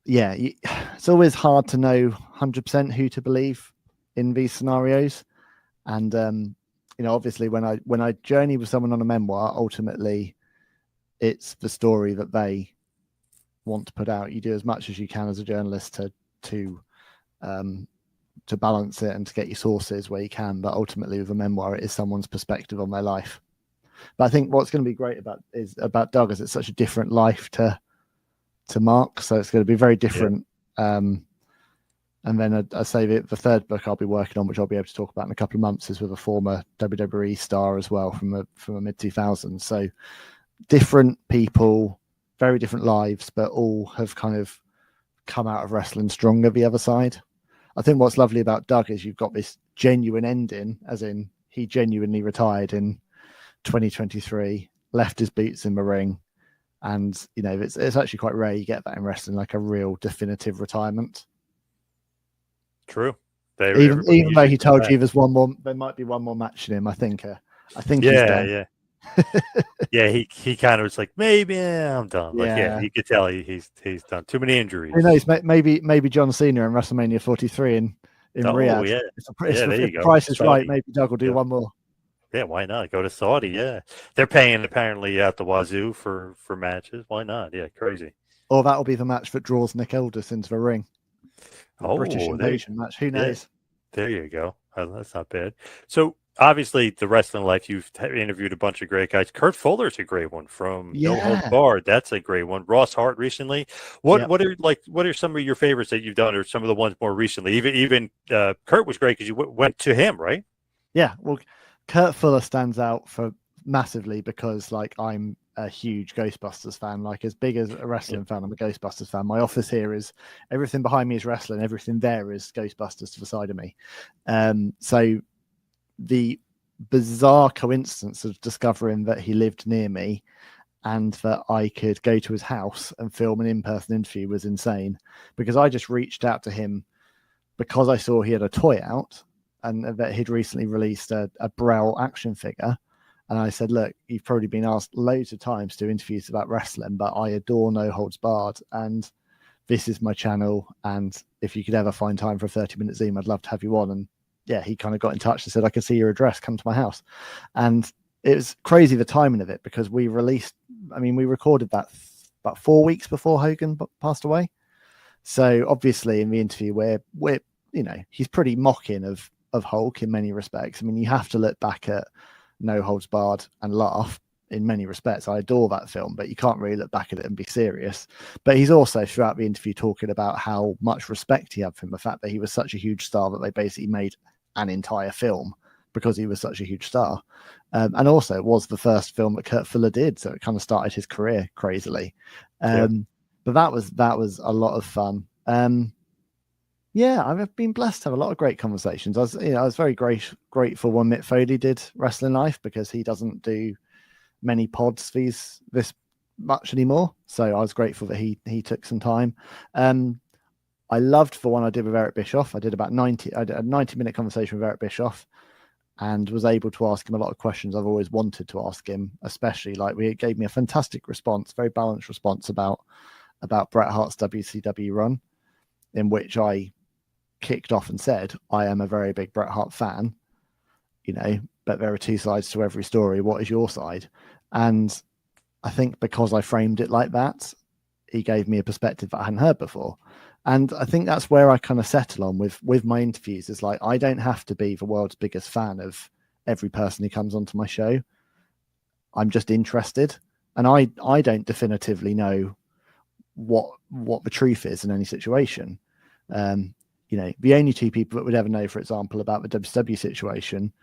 it's always hard to know 100% who to believe in these scenarios. And, obviously when I journey with someone on a memoir, ultimately it's the story that they want to put out. You do as much as you can as a journalist to balance it and to get your sources where you can. But ultimately with a memoir, it is someone's perspective on their life. But I think what's going to be great about Doug is it's such a different life to Marc, so it's going to be very different. And then I say the third book I'll be working on, which I'll be able to talk about in a couple of months, is with a former WWE star as well from a mid 2000s. So different people, very different lives, but all have kind of come out of wrestling stronger the other side. I think what's lovely about Doug is you've got this genuine ending, as in he genuinely retired in 2023, left his boots in the ring. And, it's actually quite rare you get that in wrestling, like a real definitive retirement. True. Even though he told you there might be one more match in him, I think he's done. Yeah. He kind of was like, maybe I'm done. Like, you could tell he's done. Too many injuries. Who knows? Maybe John Cena in WrestleMania 43 in Riyadh. Yeah. There you go. The price is right. Maybe Doug will do one more. Yeah, why not? Go to Saudi. Yeah, they're paying apparently out the wazoo for matches. Why not? Yeah, crazy. Or that'll be the match that draws Nick Aldis into the ring. British invasion match. Who knows? There you go. That's not bad. So obviously, the wrestling life, you've interviewed a bunch of great guys. Kurt Fuller's a great one from No Holds Barred. That's a great one. Ross Hart recently. What are some of your favorites that you've done, or some of the ones more recently? Even Kurt was great because you went to him, right? Yeah. Well, Kurt Fuller stands out for massively because I'm a huge Ghostbusters fan. Like, as big as a wrestling fan, I'm a Ghostbusters fan. My office here is everything behind me is wrestling. Everything there is Ghostbusters to the side of me. So the bizarre coincidence of discovering that he lived near me and that I could go to his house and film an in-person interview was insane, because I just reached out to him because I saw he had a toy out and that he'd recently released a Brel action figure. And I said, look, you've probably been asked loads of times to do interviews about wrestling, but I adore No Holds Barred, and this is my channel. And if you could ever find time for a 30-minute Zoom, I'd love to have you on. And he kind of got in touch and said, I can see your address, come to my house. And it was crazy, the timing of it, because we recorded that about 4 weeks before Hogan passed away. So obviously in the interview we're he's pretty mocking of Hulk in many respects. I mean, you have to look back at No Holds Barred and laugh in many respects. I adore that film, but you can't really look back at it and be serious. But he's also throughout the interview talking about how much respect he had for him, the fact that he was such a huge star that they basically made an entire film because he was such a huge star. And also it was the first film that Kurt Fuller did, so it kind of started his career crazily. But that was a lot of fun. I've been blessed to have a lot of great conversations. I was very grateful when Mick Foley did Wrestling Life, because he doesn't do many pods this much anymore. So I was grateful that he took some time. I loved the one I did with Eric Bischoff. I did a 90-minute conversation with Eric Bischoff and was able to ask him a lot of questions I've always wanted to ask him, especially it gave me a fantastic response, very balanced response about Bret Hart's WCW run, in which I kicked off and said, I am a very big Bret Hart fan, but there are two sides to every story. What is your side? And I think because I framed it like that, he gave me a perspective that I hadn't heard before. And I think that's where I kind of settle on with my interviews. Is like, I don't have to be the world's biggest fan of every person who comes onto my show. I'm just interested, and I don't definitively know what the truth is in any situation. The only two people that would ever know, for example, about the WCW situation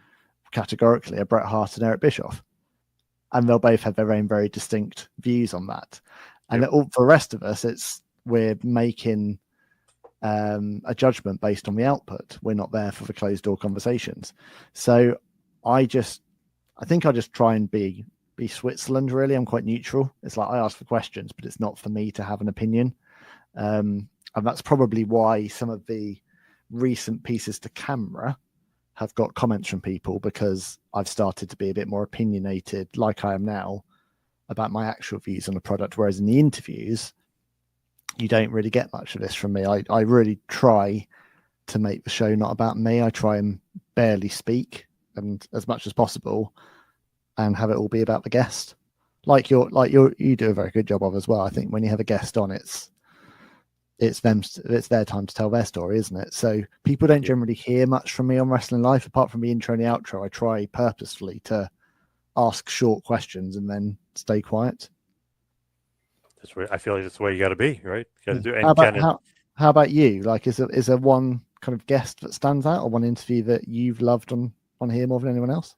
categorically are Bret Hart and Eric Bischoff, and they'll both have their own very distinct views on that. And for the rest of us, we're making a judgment based on the output. We're not there for the closed door conversations. So I think I just try and be Switzerland, really. I'm quite neutral. It's like I ask for questions, but it's not for me to have an opinion. And that's probably why some of the recent pieces to camera have got comments from people, because I've started to be a bit more opinionated, like I am now, about my actual views on the product. Whereas in the interviews, you don't really get much of this from me. I really try to make the show not about me. I try and barely speak, and as much as possible, and have it all be about the guest. You do a very good job of as well. I think when you have a guest on, it's their time to tell their story, isn't it? So people don't generally hear much from me on Wrestling Life, apart from the intro and the outro. I try purposefully to ask short questions and then stay quiet. That's where I feel like that's the way you got to be, right? You got to do. And how about you? Like, is there one kind of guest that stands out, or one interview that you've loved on here more than anyone else?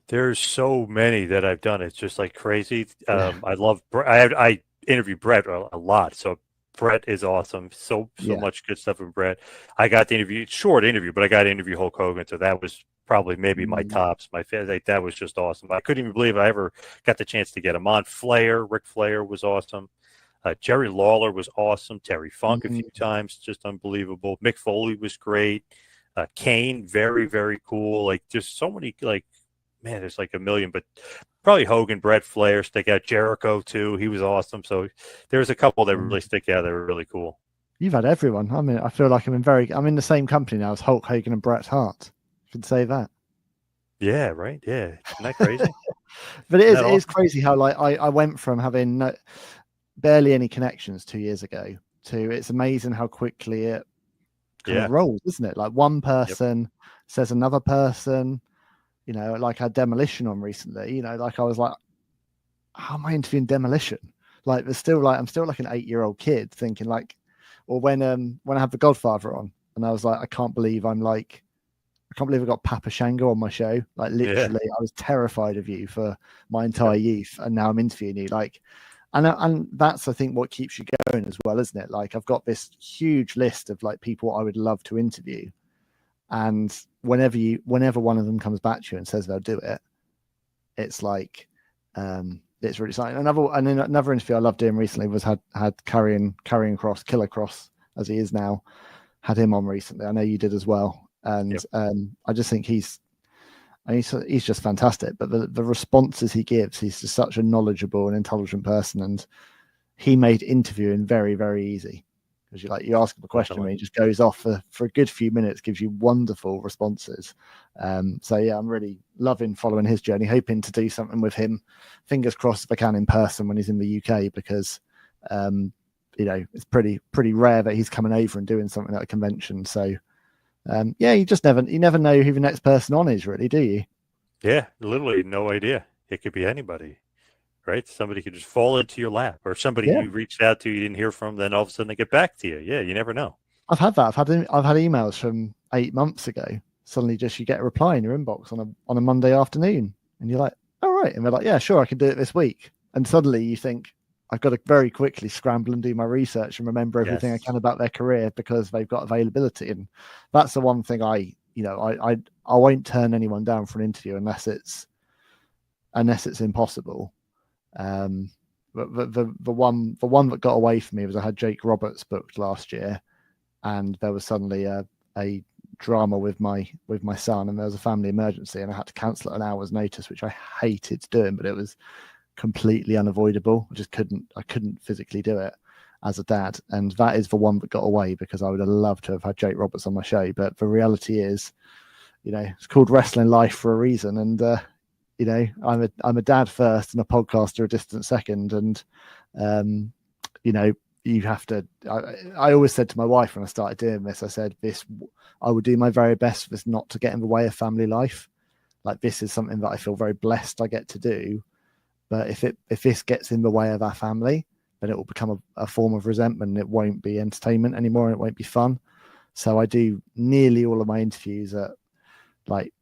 There's so many that I've done. It's just like crazy. I love. I interview Bret a lot, so Bret is awesome. So much good stuff from Bret. I got the interview, short interview, but I got to interview Hulk Hogan, so that was probably maybe my tops. My favorite. That was just awesome. I couldn't even believe I ever got the chance to get him on. Ric Flair was awesome. Jerry Lawler was awesome. Terry Funk a few times, just unbelievable. Mick Foley was great. Kane, very, very cool. Like, just so many, like, man, there's like a million, but probably Hogan, Bret, Flair stick out. Jericho too, he was awesome. So there's a couple that really stick out that were really cool. You've had everyone. I mean, I feel like I'm in the same company now as Hulk Hogan and Bret Hart. You could say that. Yeah, right. Yeah, isn't that crazy? But it is crazy how, like, I went from having barely any connections 2 years ago to, it's amazing how quickly it kind of rolls, isn't it? Like, one person says another person. Like I had Demolition on recently, like I was like, how am I interviewing Demolition? Like, I'm still like an 8-year-old kid thinking, like, or when I had The Godfather on, and I was like, I can't believe I got Papa Shango on my show. Like, literally, I was terrified of you for my entire youth, and now I'm interviewing you. Like, and that's, I think, what keeps you going as well, isn't it? Like, I've got this huge list of like people I would love to interview. And whenever one of them comes back to you and says they'll do it, it's like, it's really exciting. Another interview I loved doing recently was had Karrion Kross, Killer Kross, as he is now, had him on recently. I know you did as well. And I just think he's just fantastic. But the responses he gives, he's just such a knowledgeable and intelligent person. And he made interviewing very, very easy. Because you ask him a question and he just goes off for a good few minutes, gives you wonderful responses. So yeah, I'm really loving following his journey, hoping to do something with him. Fingers crossed if I can in person when he's in the UK, because it's pretty rare that he's coming over and doing something at a convention. So you never know who the next person on is, really, do you? Yeah, literally no idea. It could be anybody. Right? Somebody could just fall into your lap, or somebody you reached out to, you didn't hear from, then all of a sudden they get back to you. Yeah, you never know. I've had that. I've had emails from 8 months ago. Suddenly, just you get a reply in your inbox on a Monday afternoon, and you're like, "All right," and they're like, "Yeah, sure, I can do it this week." And suddenly you think, "I've got to very quickly scramble and do my research and remember everything I can about their career because they've got availability." And that's the one thing I won't turn anyone down for an interview unless it's impossible. But the one that got away from me was I had Jake Roberts booked last year, and there was suddenly a drama with my son, and there was a family emergency, and I had to cancel at an hour's notice, which I hated doing, but it was completely unavoidable. I couldn't physically do it as a dad, and that is the one that got away, because I would have loved to have had Jake Roberts on my show. But the reality is, it's called Wrestling Life for a reason, and you know, I'm a dad first and a podcaster a distant second. And, you know, you have to, I always said to my wife when I started doing this, I said, I would do my very best for this not to get in the way of family life. Like, this is something that I feel very blessed I get to do. But if this gets in the way of our family, then it will become a form of resentment. It won't be entertainment anymore. And it won't be fun. So I do nearly all of my interviews at like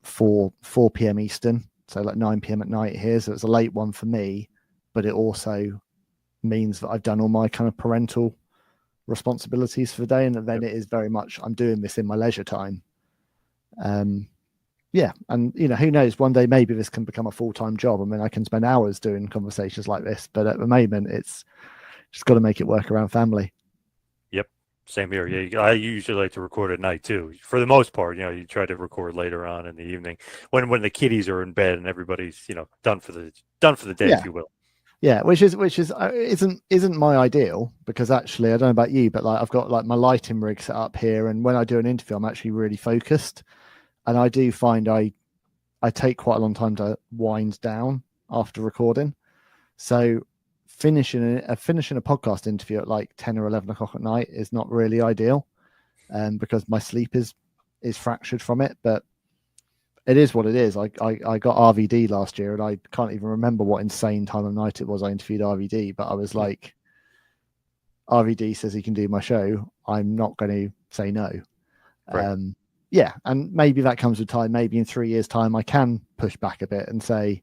4 p.m. Eastern. So like 9 p.m. at night here. So it's a late one for me, but it also means that I've done all my kind of parental responsibilities for the day. And then it is very much, I'm doing this in my leisure time. Yeah. And, you know, who knows, one day maybe this can become a full-time job. I mean, I can spend hours doing conversations like this, but at the moment it's just got to make it work around family. Yep. Same here. Yeah. I usually like to record at night too. For the most part, you know, you try to record later on in the evening when the kiddies are in bed and everybody's, you know, done for the day, yeah. if you will. Yeah, which isn't my ideal, because actually, I don't know about you, but like I've got like my lighting rig set up here, and when I do an interview, I'm actually really focused, and I do find I take quite a long time to wind down after recording. So finishing a podcast interview at like 10 or 11 o'clock at night is not really ideal, because my sleep is fractured from it. But it is what it is. I got RVD last year, and I can't even remember what insane time of night it was I interviewed RVD, but I was like, RVD says he can do my show. I'm not going to say no. Right. Yeah. And maybe that comes with time. Maybe in 3 years' time, I can push back a bit and say,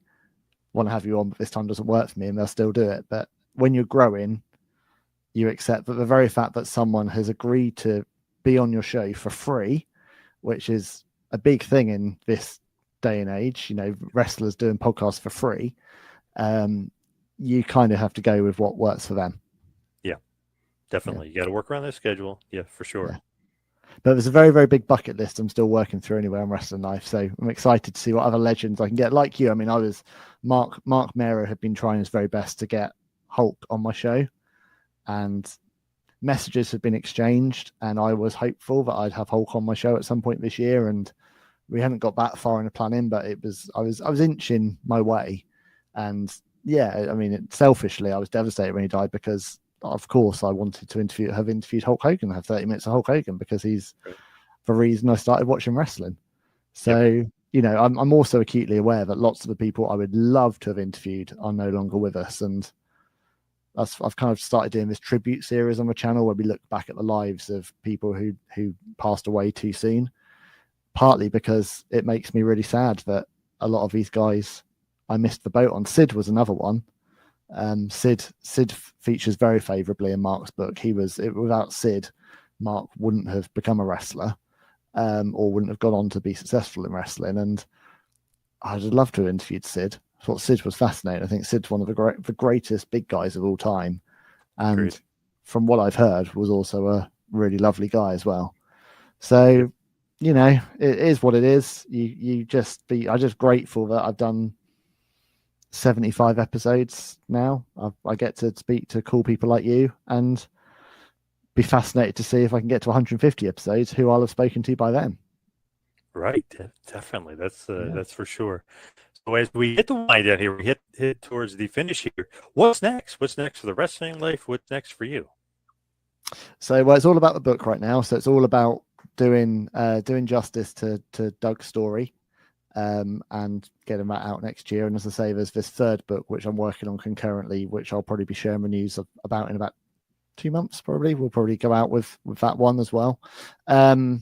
want to have you on, but this time doesn't work for me, and they'll still do it. But when you're growing, you accept that the very fact that someone has agreed to be on your show for free, which is a big thing in this day and age, you know, wrestlers doing podcasts for free, you kind of have to go with what works for them. Yeah, definitely. You got to work around their schedule. Yeah, for sure. Yeah. But there's a very, very big bucket list I'm still working through anyway on Wrestling Life. So I'm excited to see what other legends I can get. Like you, I mean, Marc Mero had been trying his very best to get Hulk on my show, and messages have been exchanged, and I was hopeful that I'd have Hulk on my show at some point this year, and we hadn't got that far in the planning, but I was inching my way. And yeah, I mean, selfishly, I was devastated when he died, because of course I wanted to have interviewed Hulk Hogan, have 30 minutes of Hulk Hogan, because he's the reason I started watching wrestling. So, you know, I'm also acutely aware that lots of the people I would love to have interviewed are no longer with us. And I've kind of started doing this tribute series on the channel where we look back at the lives of people who passed away too soon, partly because it makes me really sad that a lot of these guys I missed the boat on. Sid was another one. Sid features very favorably in Mark's book. Without Sid, Mark wouldn't have become a wrestler, or wouldn't have gone on to be successful in wrestling. And I'd love to have interviewed Sid. I thought Sid was fascinating. I think Sid's one of the greatest big guys of all time, and Agreed. From what I've heard, was also a really lovely guy as well. So, you know, it is what it is. I'm just grateful that I've done 75 episodes now. I get to speak to cool people like you, and be fascinated to see if I can get to 150 episodes, who I'll have spoken to by then. Right, definitely. That's for sure. So as we hit the wind down here, we hit towards the finish here. What's next? What's next for the wrestling life? What's next for you? So, well, it's all about the book right now. So it's all about doing justice to Doug's story, and getting that out next year. And as I say, there's this third book which I'm working on concurrently, which I'll probably be sharing the news about in about 2 months. Probably we'll probably go out with that one as well. Other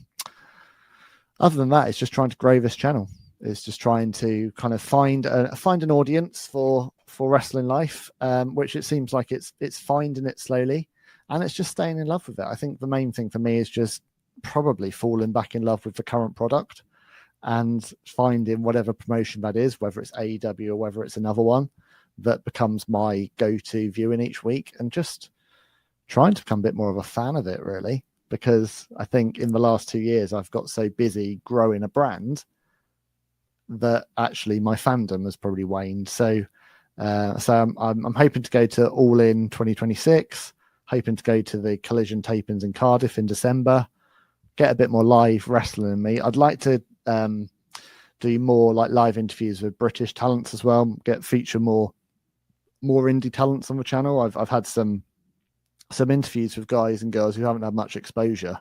than that, it's just trying to grow this channel. It's just trying to kind of find an audience for Wrestling Life, which it seems like it's finding it slowly, and it's just staying in love with it. I think the main thing for me is just probably falling back in love with the current product, and finding whatever promotion that is, whether it's AEW or whether it's another one, that becomes my go-to viewing each week, and just trying to become a bit more of a fan of it, really. Because I think in the last 2 years, I've got so busy growing a brand that actually my fandom has probably waned. So I'm hoping to go to All In 2026, hoping to go to the Collision tapings in Cardiff in December, get a bit more live wrestling in me. I'd like to do more like live interviews with British talents as well, feature more indie talents on the channel. I've had some interviews with guys and girls who haven't had much exposure,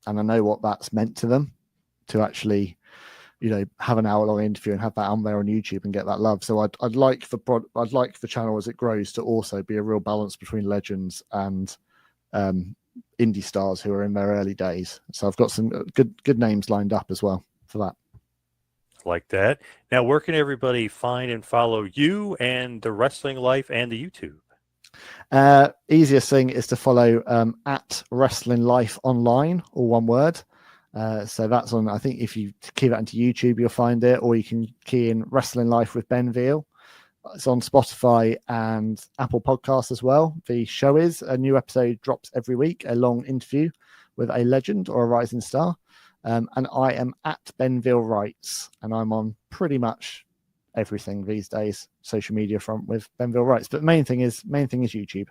and I know what that's meant to them to actually, you know, have an hour-long interview and have that on there on YouTube and get that love. So I'd like the channel as it grows to also be a real balance between legends and indie stars who are in their early days. So I've got some good names lined up as well for that. Like that. Now, where can everybody find and follow you and the Wrestling Life and the YouTube? Easiest thing is to follow at Wrestling Life Online, all one word. So that's on, I think if you key that into YouTube, you'll find it, or you can key in Wrestling Life with Ben Veal. It's on Spotify and Apple Podcasts as well. The show is a new episode drops every week, a long interview with a legend or a rising star. And I am at Ben Veal Writes, and I'm on pretty much everything these days, social media front with Ben Veal Writes. But the main thing is YouTube.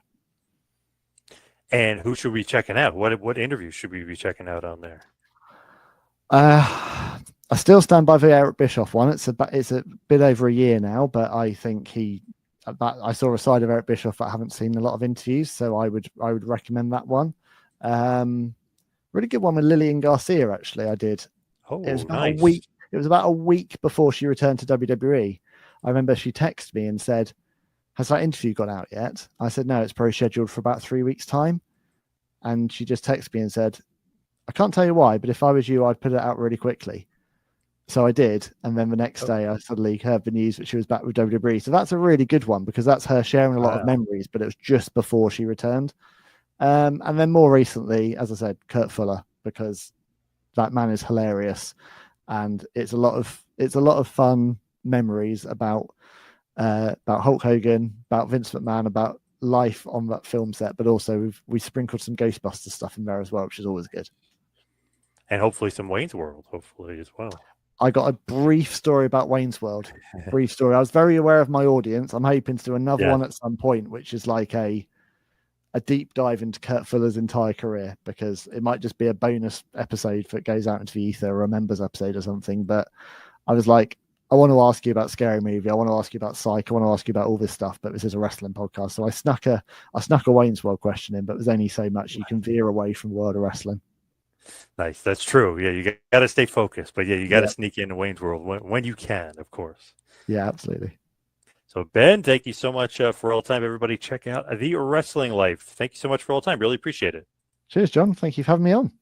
And who should we be checking out? What interviews should we be checking out on there? I still stand by the Eric Bischoff one. It's a bit over a year now, but I think I saw a side of Eric Bischoff that I haven't seen a lot of interviews, so I would recommend that one. Really good one with Lillian Garcia, actually. I did. Oh, it was about nice. a week. It was about a week before she returned to WWE. I remember she texted me and said, "Has that interview gone out yet?" I said, "No, it's probably scheduled for about 3 weeks' time." And she just texted me and said, "I can't tell you why, but if I was you, I'd put it out really quickly." So I did. And then the next day I suddenly heard the news that she was back with WWE. So that's a really good one because that's her sharing a lot of memories, but it was just before she returned. And then more recently, as I said, Kurt Fuller, because that man is hilarious. And it's a lot of fun memories about Hulk Hogan, about Vince McMahon, about life on that film set, but also we sprinkled some Ghostbusters stuff in there as well, which is always good. And hopefully some Wayne's World, hopefully as well. I got a brief story about Wayne's World. Brief story. I was very aware of my audience. I'm hoping to do another one at some point, which is like a deep dive into Kurt Fuller's entire career, because it might just be a bonus episode that goes out into the ether or a members episode or something. But I was like, I want to ask you about Scary Movie. I want to ask you about Psych. I want to ask you about all this stuff, but this is a wrestling podcast. So I snuck a Wayne's World question in, but there's only so much you can veer away from the world of wrestling. Nice. That's true. Yeah, you got to stay focused, but you got to sneak into Wayne's World when you can, of course. Yeah, absolutely. So Ben, thank you so much for all the time. Everybody check out The Wrestling Life. Thank you so much for all the time. Really appreciate it. Cheers, John. Thank you for having me on.